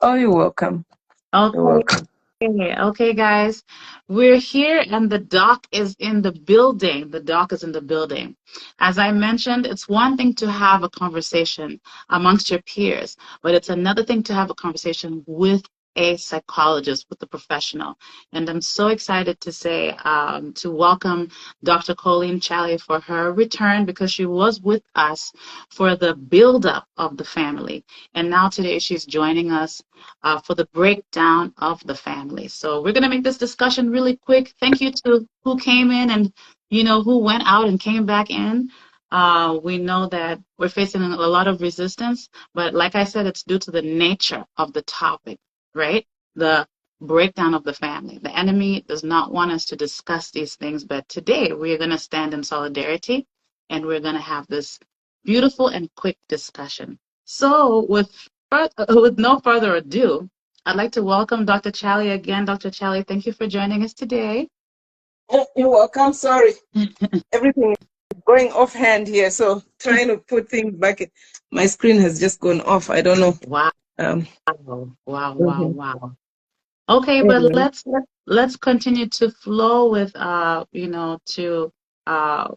Oh, you're welcome. You're Okay, welcome. okay, guys. We're here and the doc is in the building. The doc is in the building. As I mentioned, it's one thing to have a conversation amongst your peers, but it's another thing to have a conversation with a psychologist, with a professional. And I'm so excited to say, to welcome Dr. Colleen Challey for her return because she was with us for the buildup of the family. And now today she's joining us for the breakdown of the family. So we're going to make this discussion really quick. Thank you to who came in and, who went out and came back in. We know that we're facing a lot of resistance, but like I said, it's due to the nature of the topic, right? The breakdown of the family. The enemy does not want us to discuss these things, but today we're going to stand in solidarity and we're going to have this beautiful and quick discussion. So with no further ado, I'd like to welcome Dr. Challey again. Dr. Challey, thank you for joining us today. You're welcome. Sorry. Everything is going offhand here, so trying to put things back. My screen has just gone off. I don't know. Wow. Mhm. Wow. Okay, but Anyway. let's continue to flow with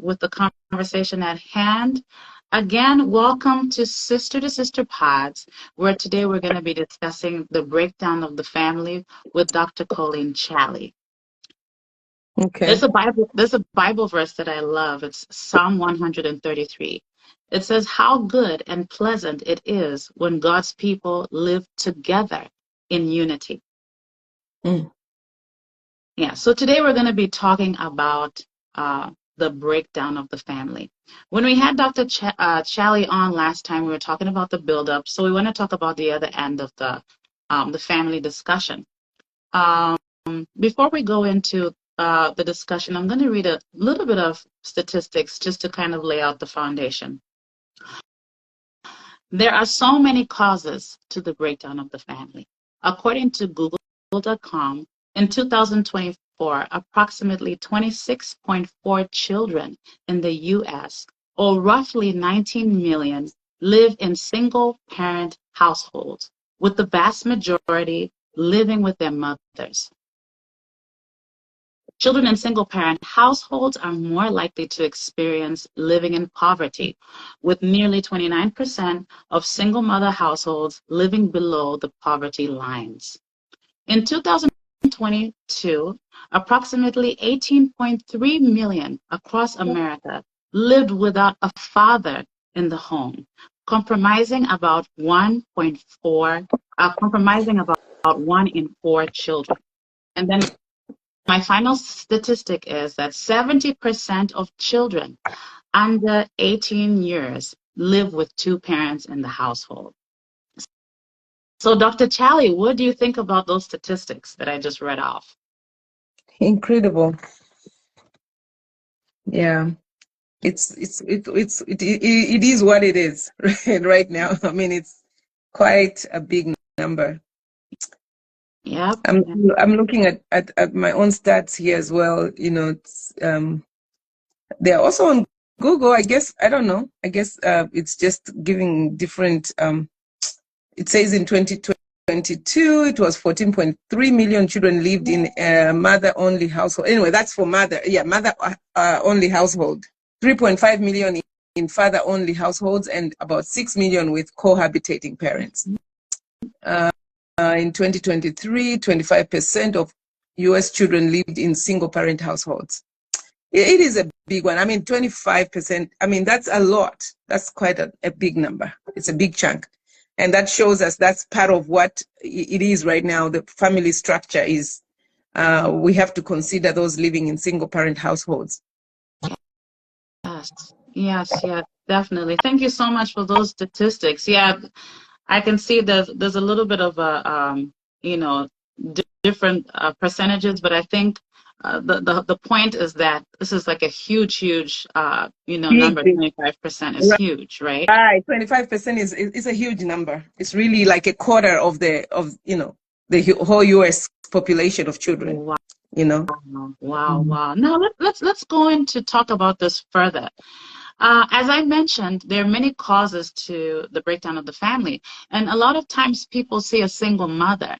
with the conversation at hand. Again, welcome to Sister Pods, where today we're going to be discussing the breakdown of the family with Dr. Colleen Challey. Okay. There's a Bible verse that I love. It's Psalm 133. It says, "How good and pleasant it is when God's people live together in unity." Mm. Yeah, so today we're going to be talking about the breakdown of the family. When we had Dr. Challey on last time, we were talking about the buildup. So we want to talk about the other end of the family discussion. Before we go into the discussion, I'm going to read a little bit of statistics just to kind of lay out the foundation. There are so many causes to the breakdown of the family. According to Google.com, in 2024, approximately 26.4 children in the U.S., or roughly 19 million, live in single-parent households, with the vast majority living with their mothers. Children in single-parent households are more likely to experience living in poverty, with nearly 29% of single-mother households living below the poverty lines. In 2022, approximately 18.3 million across America lived without a father in the home, comprising about 1 in 4 children. And then my final statistic is that 70% of children under 18 years live with two parents in the household. So, Dr. Challey, what do you think about those statistics that I just read off? Incredible. Yeah. It is what it is right now. I mean, it's quite a big number. Yep. I'm looking at my own stats here as well. They're also on Google. I guess I don't know. I guess it's just giving different. It says in 2022 it was 14.3 million children lived in a mother-only household. Anyway, that's for mother. Yeah, mother-only household. 3.5 million in father-only households, and about 6 million with cohabitating parents. In 2023, 25% of US children lived in single-parent households. It is a big one. I mean, 25%, I mean, that's a lot. That's quite a big number. It's a big chunk. And that shows us that's part of what it is right now. The family structure is, we have to consider those living in single-parent households. Yes, definitely. Thank you so much for those statistics. Yeah, I can see there's a little bit of a different percentages, but I think the point is that this is like a huge number. 25% is huge, right? Right, 25% is a huge number. It's really like a quarter of the whole U.S. population of children. Wow. You know. Wow. Now let's go in to talk about this further. As I mentioned, there are many causes to the breakdown of the family. And a lot of times people see a single mother,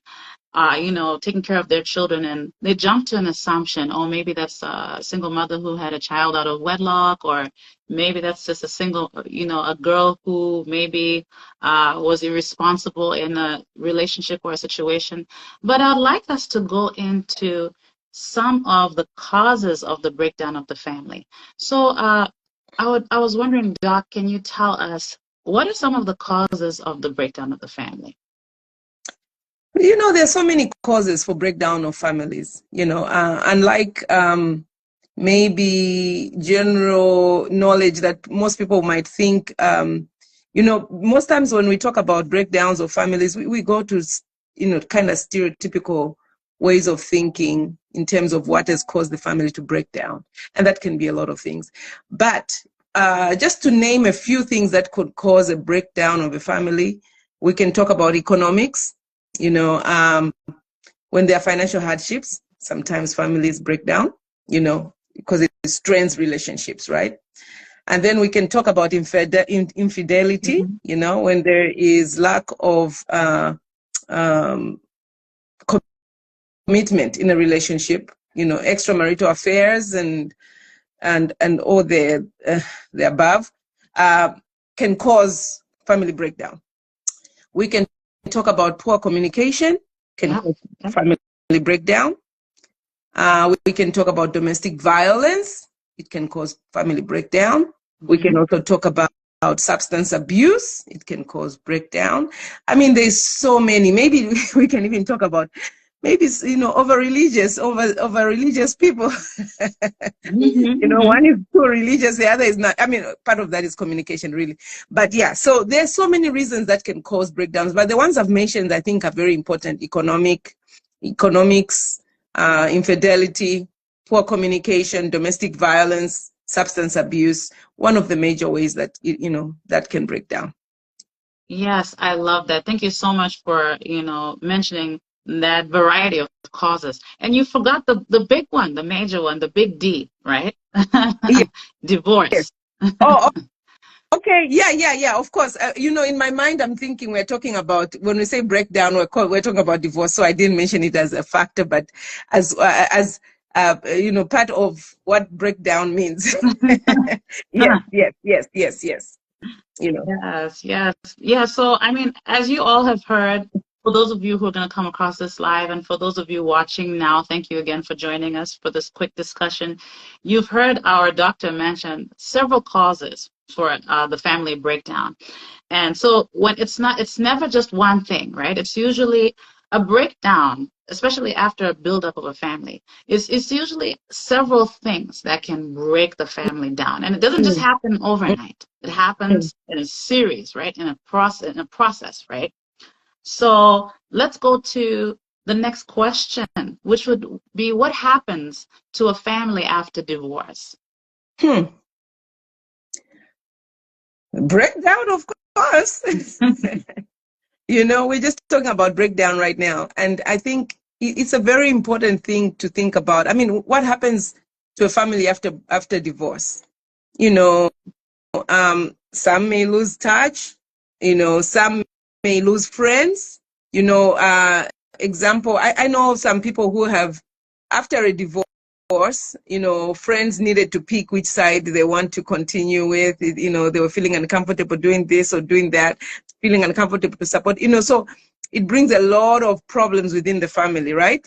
taking care of their children, and they jump to an assumption, oh, maybe that's a single mother who had a child out of wedlock, or maybe that's just a single, a girl who maybe was irresponsible in a relationship or a situation. But I'd like us to go into some of the causes of the breakdown of the family. So I was wondering, Doc, can you tell us what are some of the causes of the breakdown of the family? There's so many causes for breakdown of families, unlike maybe general knowledge that most people might think, most times when we talk about breakdowns of families, we go to, kind of stereotypical ways of thinking in terms of what has caused the family to break down. And that can be a lot of things. But just to name a few things that could cause a breakdown of a family, we can talk about economics. When there are financial hardships, sometimes families break down, because it strains relationships, right? And then we can talk about infidelity, when there is lack of commitment in a relationship, extramarital affairs and all the above can cause family breakdown. We can talk about poor communication, can cause family breakdown. We can talk about domestic violence. It can cause family breakdown. We can also talk about substance abuse. It can cause breakdown. I mean, there's so many. Maybe we can even talk about over religious people. One is too religious, the other is not. I mean, part of that is communication, really. But yeah, so there's so many reasons that can cause breakdowns. But the ones I've mentioned, I think, are very important: economics, infidelity, poor communication, domestic violence, substance abuse. One of the major ways that that can break down. Yes, I love that. Thank you so much for mentioning that variety of causes. And you forgot the big one, the major one, the big D, right? Yeah. Divorce. Yes. Oh, okay. Yeah. Of course. In my mind, I'm thinking we're talking about, when we say breakdown, we're talking about divorce. So I didn't mention it as a factor, but as part of what breakdown means. Yes. Yes. Yeah. So, I mean, as you all have heard, for those of you who are going to come across this live, and for those of you watching now, thank you again for joining us for this quick discussion. You've heard our doctor mention several causes for the family breakdown. And so when it's never just one thing, right? It's usually a breakdown, especially after a buildup of a family. It's usually several things that can break the family down. And it doesn't just happen overnight. It happens in a series, right? In a process, right? So let's go to the next question, which would be, what happens to a family after divorce? Breakdown, of course. We're just talking about breakdown right now. And I think it's a very important thing to think about. I mean, what happens to a family after divorce? Some may lose touch, some may lose friends. Example, I know some people who have, after a divorce, friends needed to pick which side they want to continue with. They were feeling uncomfortable doing this or doing that, feeling uncomfortable to support, so it brings a lot of problems within the family, right?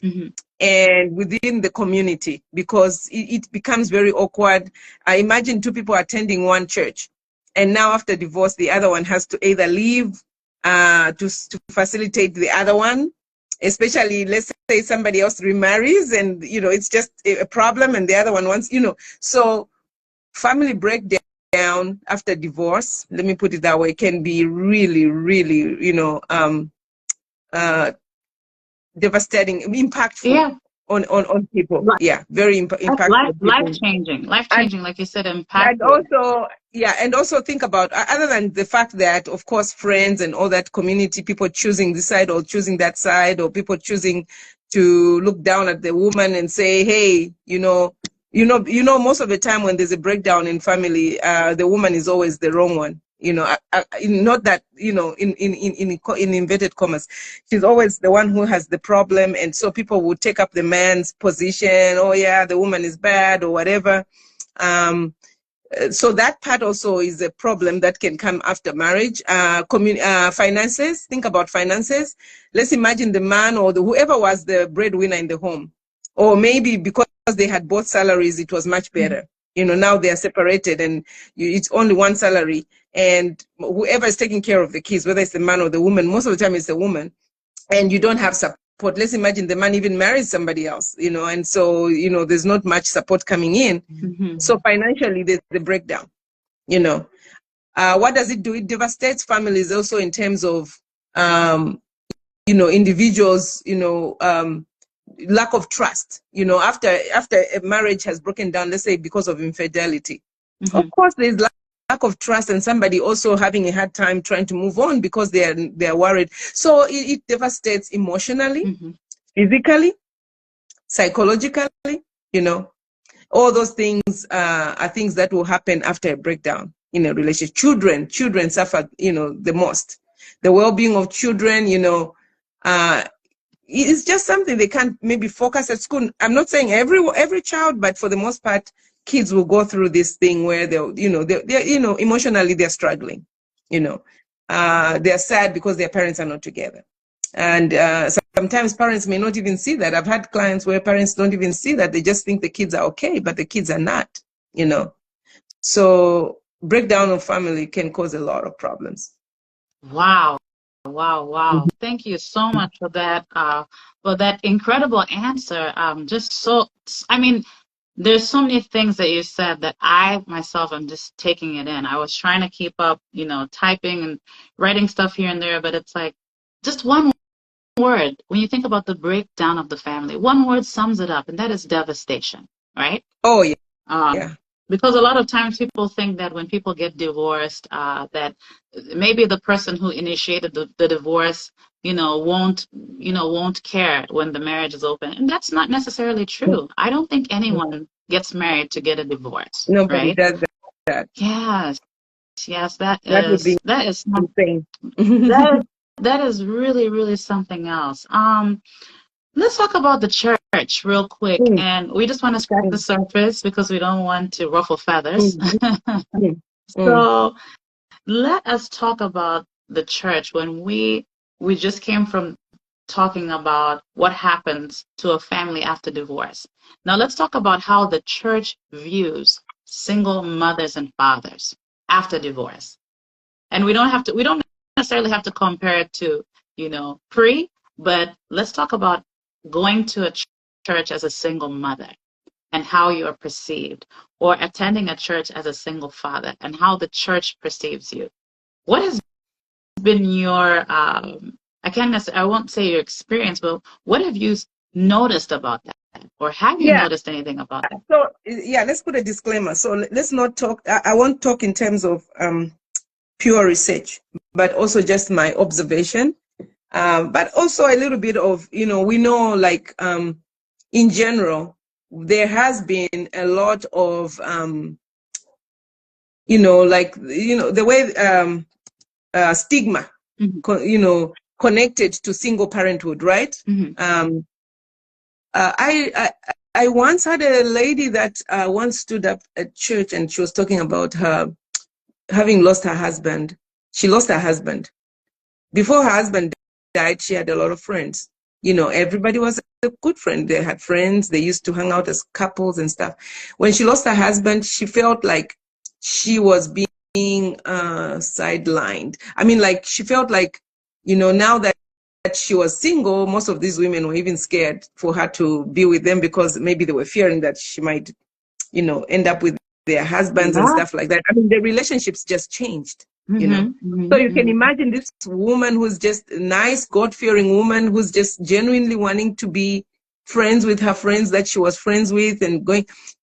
And within the community, because it becomes very awkward. I imagine two people attending one church, and now after divorce, the other one has to either leave to facilitate the other one, especially, let's say somebody else remarries, and it's just a problem, and the other one wants, so family breakdown after divorce, let me put it that way, can be really, really, devastating, impactful on people. Yeah, very impactful. Life-changing, like you said, impactful. And also think about, other than the fact that, of course, friends and all that community, people choosing this side or choosing that side, or people choosing to look down at the woman and say, hey, Most of the time when there's a breakdown in family, the woman is always the wrong one. Not that, in inverted commas, she's always the one who has the problem. And so people would take up the man's position. Oh yeah, the woman is bad or whatever. So that part also is a problem that can come after marriage. Finances, think about finances. Let's imagine the man or whoever was the breadwinner in the home. Or maybe because they had both salaries, it was much better. Now they are separated and it's only one salary. And whoever is taking care of the kids, whether it's the man or the woman, most of the time it's the woman. And you don't have support. Let's imagine the man even marries somebody else, and so, there's not much support coming in. Mm-hmm. So financially, there's the breakdown, What does it do? It devastates families also in terms of, individuals, lack of trust, after a marriage has broken down, let's say because of infidelity. Mm-hmm. Of course, there's lack of trust and somebody also having a hard time trying to move on because they're worried. So it devastates emotionally, mm-hmm. physically, psychologically, all those things are things that will happen after a breakdown in a relationship. Children suffer, the most. The well-being of children, it's just something they can't maybe focus at school. I'm not saying every child, but for the most part, kids will go through this thing where they're emotionally they're struggling. They're sad because their parents are not together. And sometimes parents may not even see that. I've had clients where parents don't even see that. They just think the kids are okay, but the kids are not, So breakdown of family can cause a lot of problems. Wow. Mm-hmm. Thank you so much for that incredible answer. There's so many things that you said that I myself am just taking it in. I was trying to keep up, typing and writing stuff here and there, but it's like just one word. When you think about the breakdown of the family, one word sums it up, and that is devastation, right? Oh, yeah. Yeah. Because a lot of times people think that when people get divorced, that maybe the person who initiated the divorce, won't care when the marriage is open. And that's not necessarily true. I don't think anyone gets married to get a divorce. Nobody does that. Yes, that is insane. that is really, really something else. Let's talk about the church real quick, and we just want to scratch the surface because we don't want to ruffle feathers. So let us talk about the church. When we just came from talking about what happens to a family after divorce. Now let's talk about how the church views single mothers and fathers after divorce. And we don't necessarily have to compare it to, pre, but let's talk about going to a church as a single mother and how you are perceived, or attending a church as a single father and how the church perceives you. What has been your, I won't say your experience, but what have you noticed about that? Or have you noticed anything about that? So, let's put a disclaimer. So let's not talk, I won't talk in terms of pure research, but also just my observation. But also a little bit of, we know, like, in general, there has been a lot of, the way stigma, mm-hmm. Connected to single parenthood, right? Mm-hmm. I once had a lady that once stood up at church and she was talking about her having lost her husband. She lost her husband. Before her husband died, she had a lot of friends. Everybody was a good friend. They had friends. They used to hang out as couples and stuff. When she lost her husband, she felt like she was being sidelined. She felt like, now that she was single, most of these women were even scared for her to be with them because maybe they were fearing that she might, end up with their husbands and stuff like that. The relationships just changed. Mm-hmm. So you can imagine this woman who's just a nice, God-fearing woman who's just genuinely wanting to be friends with her friends that she was friends with and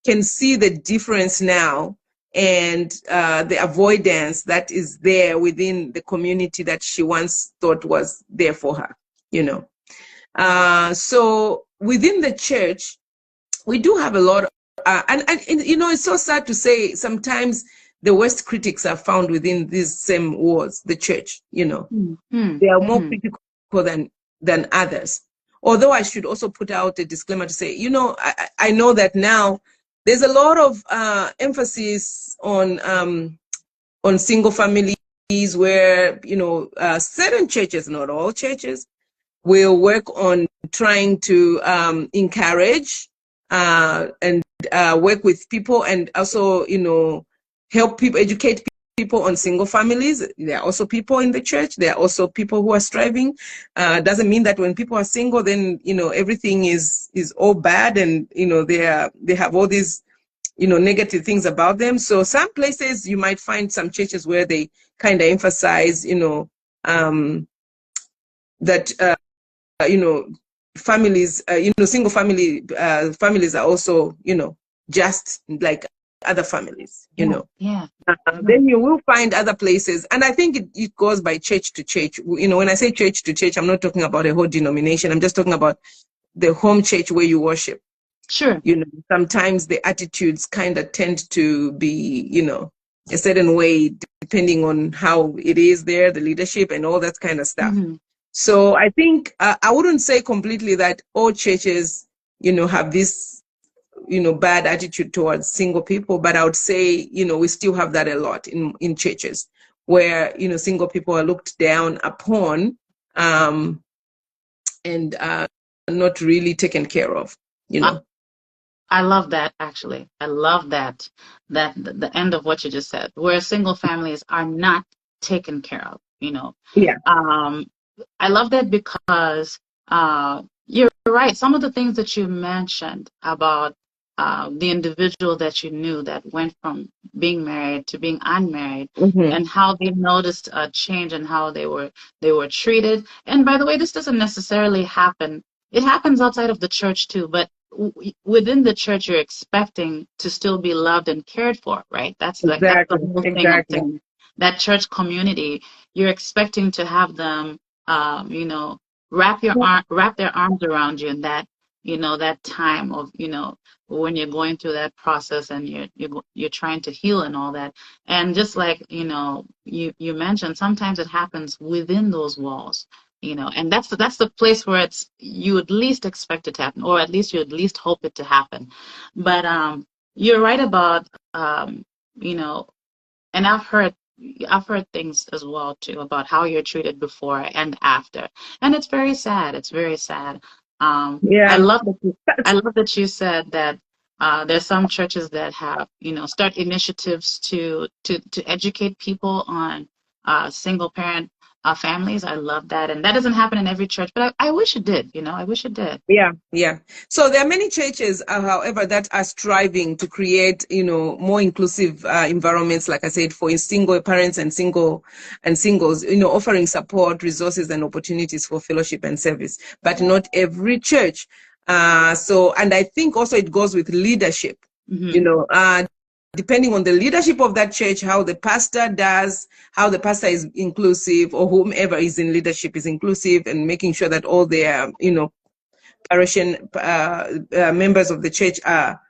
can see the difference now and the avoidance that is there within the community that she once thought was there for her, So within the church, we do have a lot and you know, it's so sad to say sometimes the worst critics are found within these same walls, the church, you know. They are more critical than others. Although I should also put out a disclaimer to say, you know, I know that now there's a lot of emphasis on single families where, you know, certain churches, not all churches, will work on trying to encourage and work with people, and also, you know, help people, educate people on single families. There are also people in the church. There are also people who are striving. Doesn't mean that when people are single, then, you know, everything is all bad, and, you know, they have all these, you know, negative things about them. So some places you might find some churches where they kind of emphasize, you know, that you know, families, you know, single family families are also, you know, just like other families, you know. Then you will find other places, and I think it goes by church to church. You know, when I say church to church, I'm not talking about a whole denomination. I'm just talking about the home church where you worship. Sure. You know, sometimes the attitudes kind of tend to be, you know, a certain way depending on how it is there, the leadership and all that kind of stuff. So I think I wouldn't say completely that all churches, you know, have this, you know, bad attitude towards single people, but I would say, you know, we still have that a lot in churches where, you know, single people are looked down upon and not really taken care of, you know. I love that, actually. I love that the end of what you just said, where single families are not taken care of, you know. Yeah. I love that because you're right. Some of the things that you mentioned about the individual that you knew that went from being married to being unmarried, and how they noticed a change in how they were treated. And by the way, this doesn't necessarily happen. It happens outside of the church too, but within the church, you're expecting to still be loved and cared for, right? That's like that's the whole thing of things. That church community, you're expecting to have them, you know, wrap their arms around you in that, you know, that time of, you know, when you're going through that process and you're trying to heal and all that. And just like, you know, you mentioned, sometimes it happens within those walls, you know, and that's the place where it's you at least expect it to happen, or at least you at least hope it to happen. But you're right about, you know, and I've heard things as well too about how you're treated before and after, and it's very sad. It's very sad. I love that you said that there's some churches that have, you know, start initiatives to educate people on single parent families. I love that, and that doesn't happen in every church, but I wish it did. You know, I wish it did. Yeah. So there are many churches, however, that are striving to create, you know, more inclusive environments, like I said, for single parents and singles, you know, offering support, resources, and opportunities for fellowship and service. But not every church. So, and I think also it goes with leadership. You know, depending on the leadership of that church, how the pastor is inclusive, or whomever is in leadership is inclusive, and making sure that all their, you know, parochian members of the church are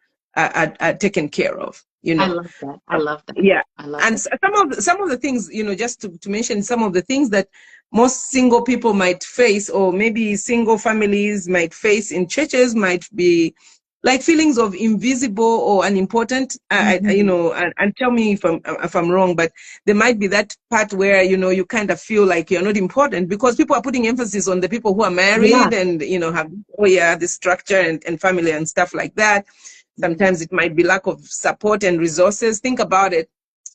taken care of. You know, I love that. Yeah, and some of the things, you know, just to mention some of the things that most single people might face, or maybe single families might face in churches, might be like feelings of invisible or unimportant, you know, and tell me if I'm wrong, but there might be that part where, you know, you kind of feel like you're not important because people are putting emphasis on the people who are married and, you know, have, the structure and family and stuff like that. Sometimes it might be lack of support and resources. Think about it.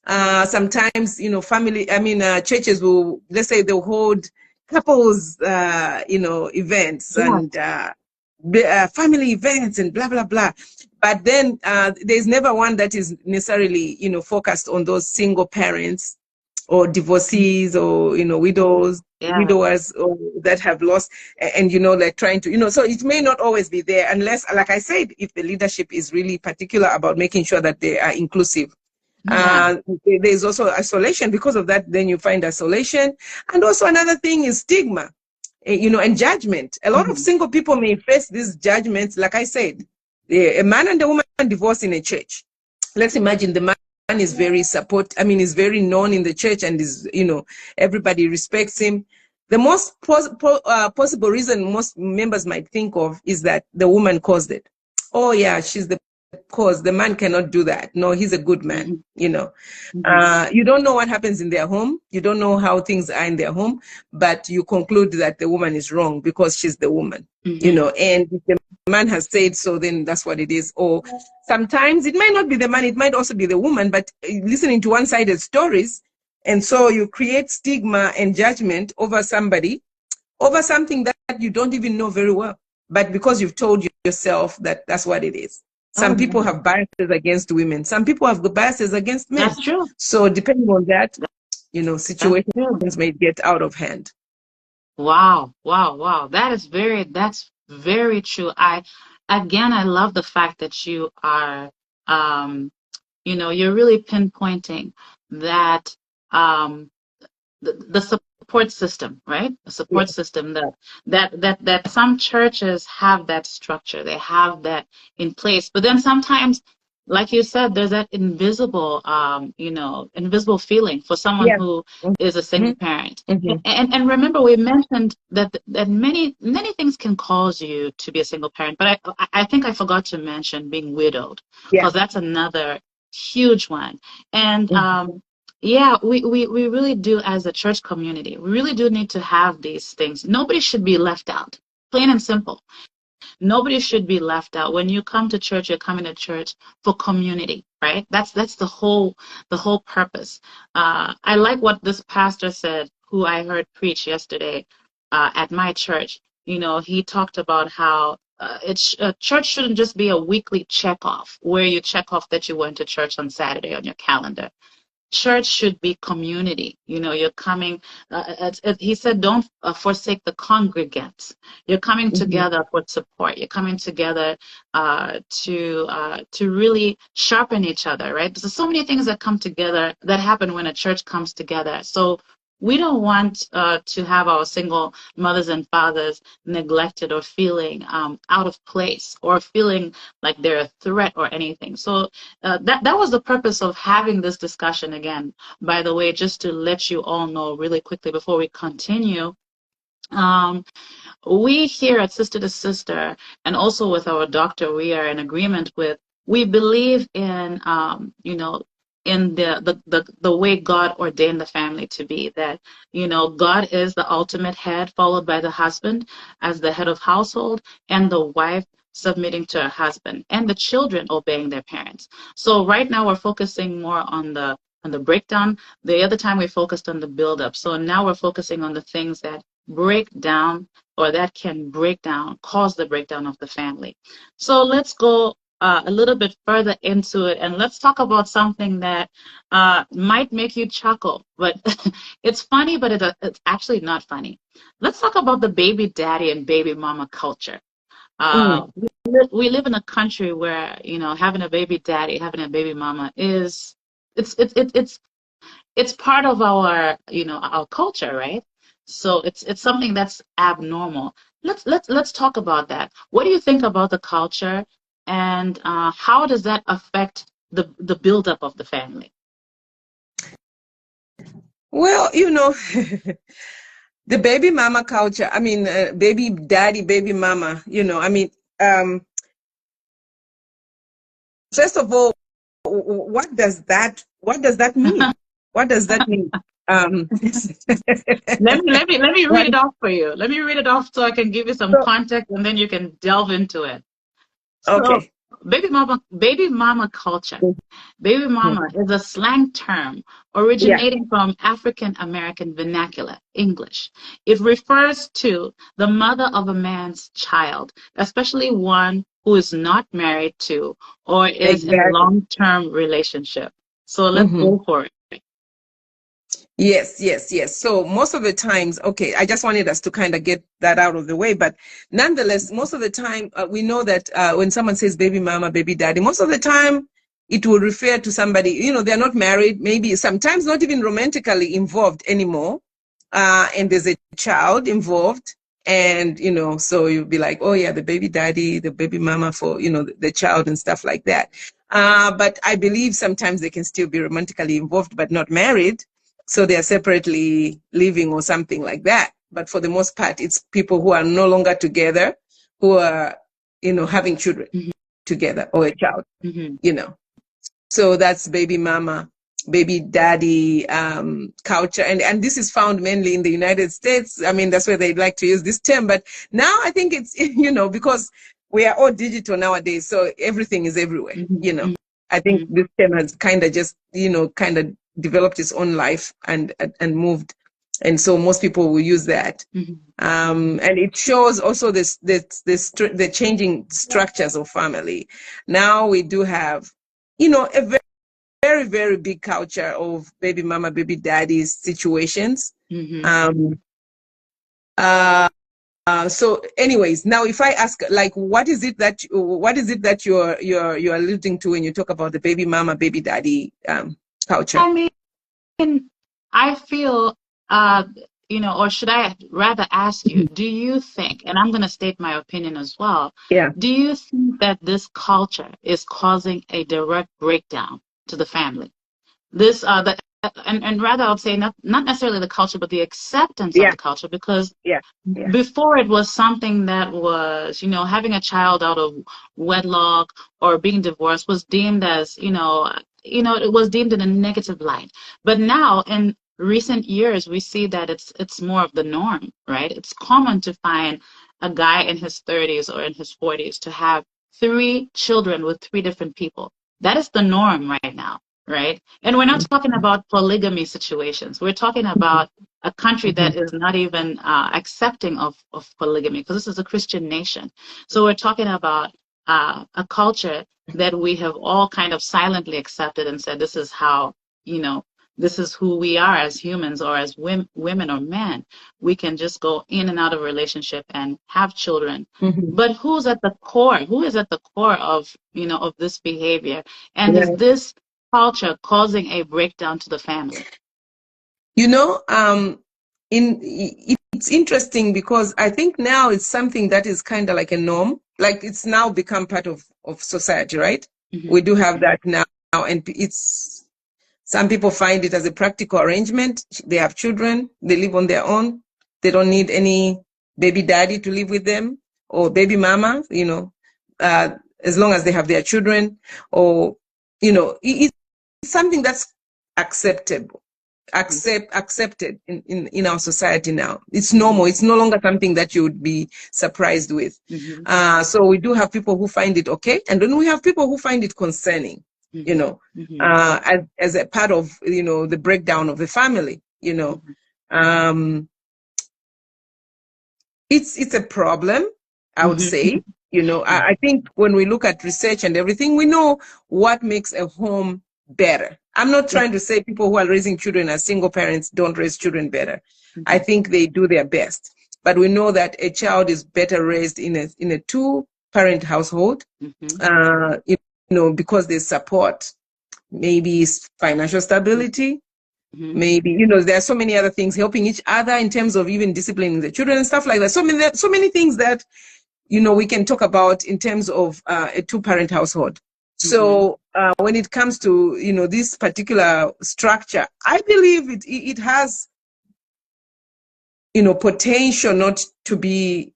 Sometimes, you know, churches will, let's say they'll hold couples, you know, events and, family events and blah blah blah, but then there's never one that is necessarily, you know, focused on those single parents or divorcees or, you know, widowers or that have lost, and, you know, like trying to, you know, so it may not always be there unless, like I said, if the leadership is really particular about making sure that they are inclusive. There's also isolation because of that. Then you find isolation, and also another thing is stigma, you know, and judgment. A lot of single people may face these judgments, like I said, A man and a woman divorce in a church. Let's imagine the man is very is very known in the church and is, everybody respects him. The most possible reason most members might think of is that the woman caused it. Oh yeah, she's the cause. The man cannot do that. No, he's a good man, You don't know what happens in their home. You don't know how things are in their home, but you conclude that the woman is wrong because she's the woman, and if the man has said so, then that's what it is. Or sometimes it might not be the man, it might also be the woman, but listening to one-sided stories, and so you create stigma and judgment over somebody, over something that you don't even know very well, but because you've told yourself that that's what it is. Some people have biases against women. Some people have the biases against men. That's true. So depending on that, situations may get out of hand. Wow. That's very true. I love the fact that you are, you're really pinpointing that the support system, right? The support system that some churches have that structure, they have that in place. But then sometimes, like you said, there's that invisible, invisible feeling for someone who is a single parent. And remember, we mentioned that many things can cause you to be a single parent. But I think I forgot to mention being widowed, because that's another huge one. And we really do, as a church community, we really do need to have these things. Nobody should be left out, plain and simple. Nobody should be left out. When you come to church, you're coming to church for community, right? That's the whole purpose. I like what this pastor said, who I heard preach yesterday at my church. He talked about how church shouldn't just be a weekly check off where you check off that you went to church on Saturday on your calendar. Church should be community. You're coming, he said, don't forsake the congregants. You're coming together for support. You're coming together to really sharpen each other, right? There's so many things that come together, that happen when a church comes together. So we don't want to have our single mothers and fathers neglected or feeling out of place or feeling like they're a threat or anything. So that was the purpose of having this discussion again, by the way, just to let you all know really quickly before we continue. We here at Sister to Sister, and also with our doctor, we are in agreement with, we believe in, in the way God ordained the family to be, that, God is the ultimate head, followed by the husband as the head of household, and the wife submitting to her husband, and the children obeying their parents. So right now we're focusing more on the breakdown. The other time we focused on the build-up. So now we're focusing on the things that break down, or that can break down, cause the breakdown of the family. So let's go a little bit further into it, and let's talk about something that might make you chuckle, but it's funny, but it's actually not funny. Let's talk about the baby daddy and baby mama culture. We live in a country where, having a baby daddy, having a baby mama it's part of our, our culture, right? So it's something that's abnormal. Let's talk about that. What do you think about the culture? And how does that affect the buildup of the family? Well, the baby mama culture, baby daddy, baby mama, first of all, what does that mean? What does that mean? Let me read it off for you. Let me read it off so I can give you some context, and then you can delve into it. Okay. So, baby mama culture. Baby mama is a slang term originating from African American vernacular English. It refers to the mother of a man's child, especially one who is not married to or is in a long-term relationship. So let's go for it. Yes. So most of the times, okay, I just wanted us to kind of get that out of the way, but nonetheless, most of the time, we know that when someone says baby mama, baby daddy, most of the time it will refer to somebody, they're not married, maybe sometimes not even romantically involved anymore, and there's a child involved, And, so you'll be like, oh yeah, the baby daddy, the baby mama for, the child and stuff like that. But I believe sometimes they can still be romantically involved, but not married. So they are separately living or something like that. But for the most part, it's people who are no longer together, who are, having children together, or a child, So that's baby mama, baby daddy culture. And this is found mainly in the United States. I mean, that's where they like to use this term. But now I think it's, because we are all digital nowadays, so everything is everywhere, I think this term has kind of just, kind of developed its own life and moved. And so most people will use that. And it shows also the changing structures of family. Now we do have, a very, very, very big culture of baby mama, baby daddy situations. So anyways, now if I ask, like, what is it that you're alluding to when you talk about the baby mama, baby daddy culture? I mean, I feel, or should I rather ask you, do you think, and I'm going to state my opinion as well, do you think that this culture is causing a direct breakdown to the family? This, and rather I would say not necessarily the culture, but the acceptance of the culture, because before it was something that was, having a child out of wedlock or being divorced was deemed as, it was deemed in a negative light. But now in recent years, we see that it's more of the norm, right? It's common to find a guy in his 30s or in his 40s to have 3 children with 3 different people. That is the norm right now. Right. And we're not talking about polygamy situations. We're talking about a country that is not even accepting of polygamy, because this is a Christian nation. So we're talking about a culture that we have all kind of silently accepted and said, this is how, this is who we are as humans, or as women or men. We can just go in and out of a relationship and have children. But who's at the core? Who is at the core of, of this behavior? And is this culture causing a breakdown to the family? It's interesting because I think now it's something that is kind of like a norm, like it's now become part of society, right? We do have that now, and some people find it as a practical arrangement. They have children, they live on their own, they don't need any baby daddy to live with them, or baby mama, as long as they have their children, or it's something that's accepted in our society now. It's normal. It's no longer something that you would be surprised with. So we do have people who find it okay, and then we have people who find it concerning, as a part of the breakdown of the family. It's a problem, I would say. I think when we look at research and everything, we know what makes a home better. I'm not trying to say people who are raising children as single parents don't raise children better. I think they do their best. But we know that a child is better raised in a 2-parent household, because there's support, maybe financial stability, maybe, there are so many other things, helping each other in terms of even disciplining the children and stuff like that. So many things that, we can talk about in terms of a 2-parent household. So when it comes to, this particular structure, I believe it has, potential not to be,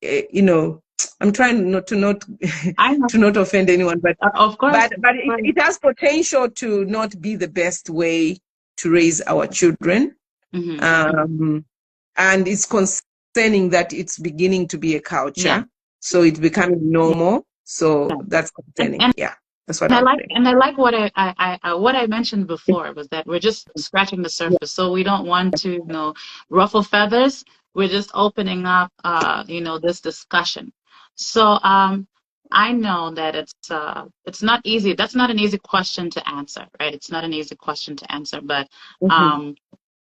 I'm trying not to not offend anyone, but of course, but it has potential to not be the best way to raise our children. And it's concerning that it's beginning to be a culture. So it's becoming normal. So that's concerning. That's what I like. And I like what I mentioned before, was that we're just scratching the surface. So we don't want to, ruffle feathers. We're just opening up, this discussion. So I know that it's not easy. That's not an easy question to answer, right? It's not an easy question to answer, but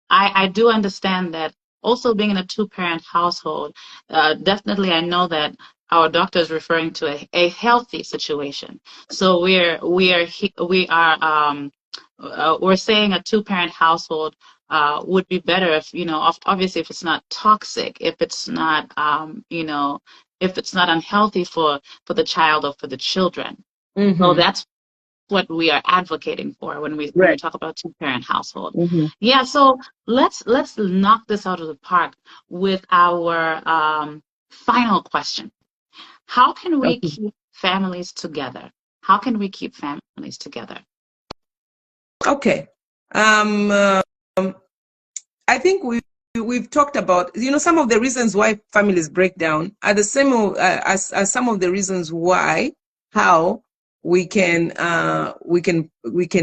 I do understand that also being in a 2-parent household, definitely I know that our doctor is referring to a healthy situation. So we're saying a 2-parent household would be better if, obviously if it's not toxic, if it's not, if it's not unhealthy for the child or for the children. So that's what we are advocating for when we talk about two-parent household. Yeah, so let's knock this out of the park with our final question. How can we keep families together? How can we keep families together? Okay. I think we've talked about, some of the reasons why families break down are the same as some of the reasons how we can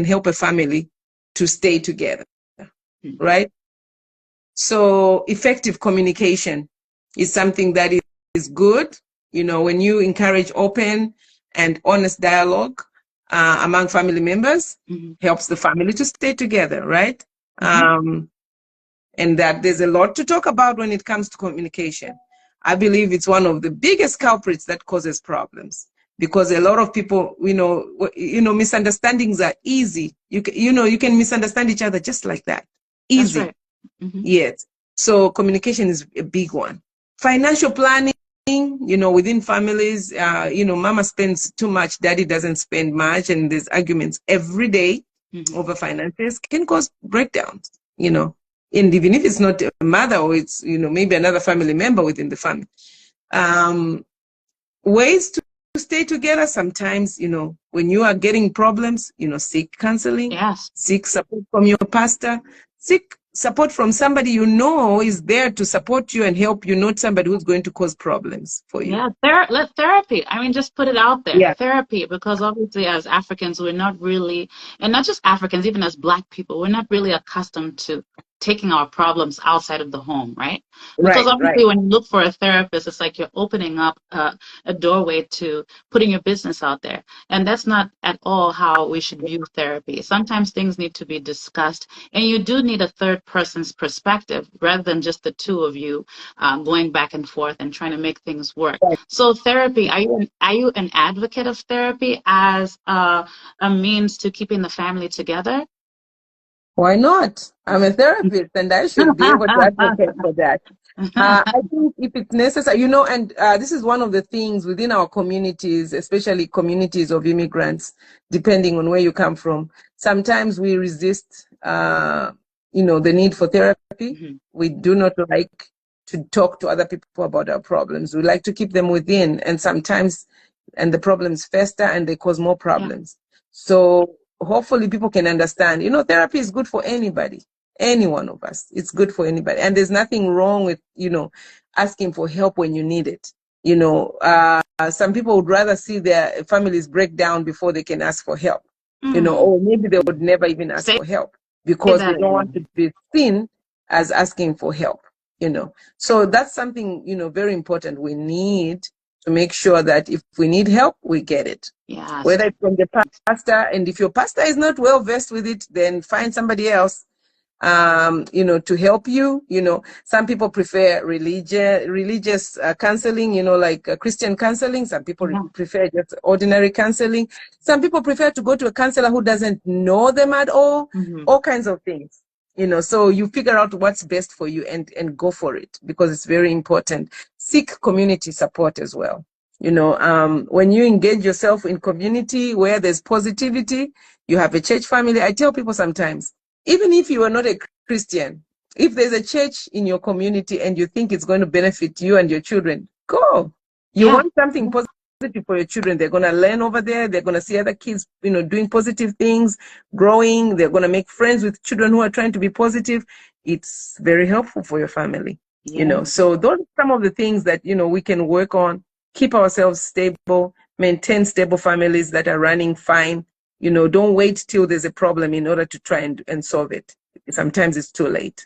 help a family to stay together, right? So effective communication is something that is good. When you encourage open and honest dialogue among family members, helps the family to stay together, right? And that there's a lot to talk about when it comes to communication. I believe it's one of the biggest culprits that causes problems, because a lot of people, misunderstandings are easy. You can misunderstand each other just like that. Easy. That's right. Yes. So communication is a big one. Financial planning, within families, mama spends too much, daddy doesn't spend much, and there's arguments every day over finances, can cause breakdowns, and even if it's not a mother, or it's, maybe another family member within the family. Ways to stay together sometimes, when you are getting problems, seek counseling, seek support from your pastor, seek support from somebody is there to support you and help you, not somebody who's going to cause problems for you. Yeah, therapy. I mean, just put it out there. Yeah. Therapy, because obviously as Africans, we're not really, and not just Africans, even as Black people, we're not really accustomed to taking our problems outside of the home, right? Because obviously when you look for a therapist, it's like you're opening up a doorway to putting your business out there. And that's not at all how we should view therapy. Sometimes things need to be discussed, and you do need a third person's perspective rather than just the two of you going back and forth and trying to make things work. So therapy, are you an advocate of therapy as a means to keeping the family together? Why not? I'm a therapist, and I should be able to advocate for that. I think if it's necessary, and this is one of the things within our communities, especially communities of immigrants, depending on where you come from. Sometimes we resist, the need for therapy. We do not like to talk to other people about our problems. We like to keep them within, and the problems fester and they cause more problems. So hopefully people can understand, therapy is good for anybody, any one of us. It's good for anybody. And there's nothing wrong with, asking for help when you need it. Some people would rather see their families break down before they can ask for help, or maybe they would never even ask for help because they don't want to be seen as asking for help, So that's something, very important. We need to make sure that if we need help, we get it. Yes. Whether it's from the pastor, and if your pastor is not well versed with it, then find somebody else, to help you. Some people prefer religious counseling, like Christian counseling. Some people prefer just ordinary counseling. Some people prefer to go to a counselor who doesn't know them at all. All kinds of things. So you figure out what's best for you and go for it, because it's very important. Seek community support as well. When you engage yourself in community where there's positivity, you have a church family. I tell people sometimes, even if you are not a Christian, if there's a church in your community and you think it's going to benefit you and your children, go. You want something positive for your children. They're going to learn over there. They're going to see other kids, doing positive things, growing. They're going to make friends with children who are trying to be positive. It's very helpful for your family, So those are some of the things that, we can work on, keep ourselves stable, maintain stable families that are running fine. Don't wait till there's a problem in order to try and solve it. Sometimes it's too late.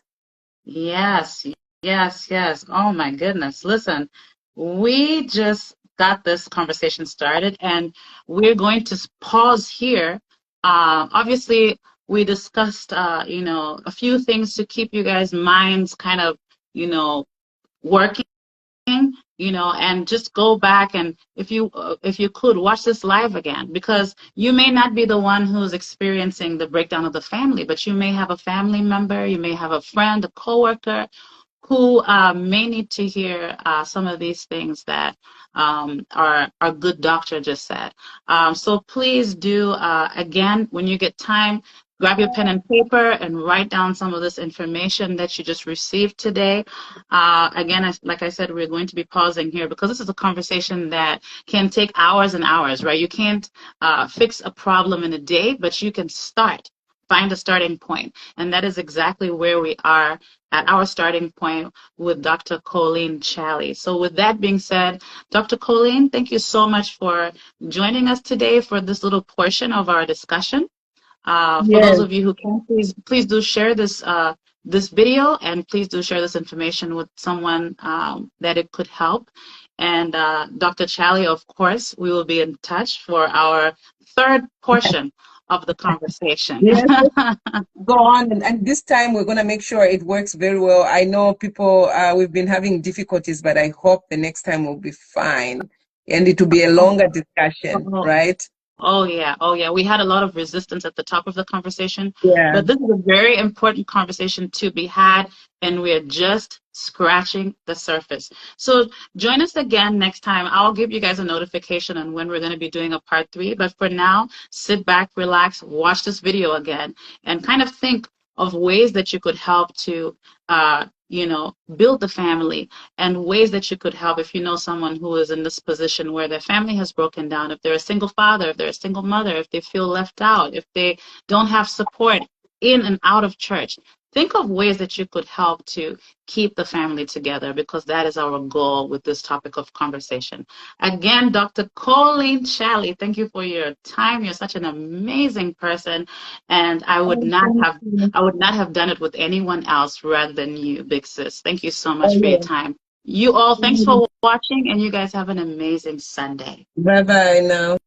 Yes. Oh my goodness. Listen, we just got this conversation started, and we're going to pause here. Obviously, we discussed, a few things to keep you guys' minds kind of, working. you know, and just go back and if you could watch this live again, because you may not be the one who's experiencing the breakdown of the family, but you may have a family member, you may have a friend, a coworker who may need to hear some of these things that our good doctor just said. So please do, again, when you get time, grab your pen and paper and write down some of this information that you just received today. Again, like I said, we're going to be pausing here because this is a conversation that can take hours and hours, right? You can't fix a problem in a day, but you can start. Find a starting point. And that is exactly where we are at our starting point with Dr. Colleen Challey. So with that being said, Dr. Colleen, thank you so much for joining us today for this little portion of our discussion. For those of you who can, please do share this this video, and please do share this information with someone that it could help. And Dr. Challey, of course, we will be in touch for our third portion of the conversation. Yes. Go on, and this time we're going to make sure it works very well. I know people, we've been having difficulties, but I hope the next time will be fine. And it will be a longer discussion, right? Oh yeah. We had a lot of resistance at the top of the conversation. Yeah. But this is a very important conversation to be had, and we're just scratching the surface. So join us again next time. I'll give you guys a notification on when we're going to be doing a part 3. But for now, sit back, relax, watch this video again, and kind of think of ways that you could help to you know, build the family, and ways that you could help if you know someone who is in this position where their family has broken down, if they're a single father, if they're a single mother, if they feel left out, if they don't have support in and out of church. Think of ways that you could help to keep the family together, because that is our goal with this topic of conversation. Again, Dr. Colleen Challey, thank you for your time. You're such an amazing person, and I would not have done it with anyone else rather than you, big sis. Thank you so much for your time. You all, thanks for watching, and you guys have an amazing Sunday. Bye-bye now.